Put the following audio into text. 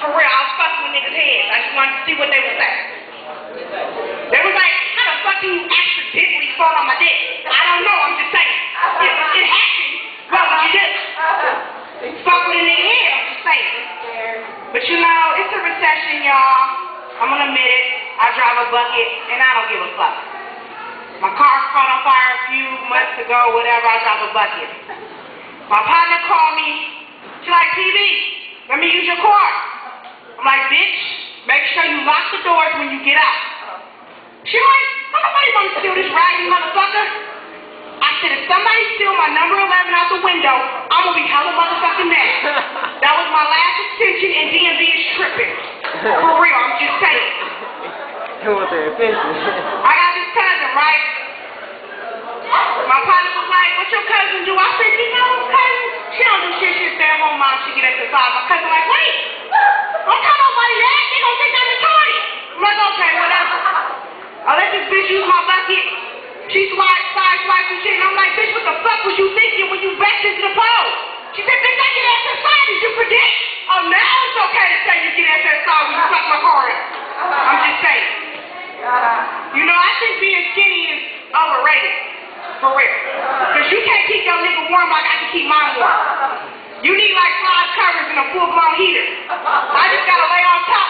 For real, I was fucking with niggas' heads. I just wanted to see what they would say. They was like, how the fuck do you accidentally fall on my dick? I don't know, I'm just saying. If it happened, what would you do? Fuck with a nigga head, I'm just saying. But you know, it's a recession, y'all. I'm gonna admit it. I drive a bucket, and I don't give a fuck. My car caught on fire a few months ago, whatever, I drive a bucket. My partner called me. She's like, PB, let me use your car. I'm like, bitch, make sure you lock the doors when you get out. She like, nobody wanna steal this raggedy motherfucker. I said, if somebody steal my number 11 out the window, I'm gonna be hella motherfucking mad. That was my last extension, and DMV is tripping. For real, I'm just saying. Who was their attention? I got this cousin, right? My partner was like, what your cousin do? I said, you know, cousin, she don't do shit, she'll stay at home, mom, she get exercise. My cousin like, wait, don't tell nobody that, they gonna think I'm retarded. I'm like, okay, whatever. I let this bitch use my bucket. She sideswipes and shit, and I'm like, bitch, what the fuck was you thinking when you backed into the pole? She said, bitch, I get exercise, did you forget? Oh, now it's okay to say you get exercise when you fuck my car up. I'm just saying. You know, I think being skinny is overrated. For real. Because you can't keep your nigga warm like I can keep mine warm. You need like 5 covers and a full-blown heater. I just gotta lay on top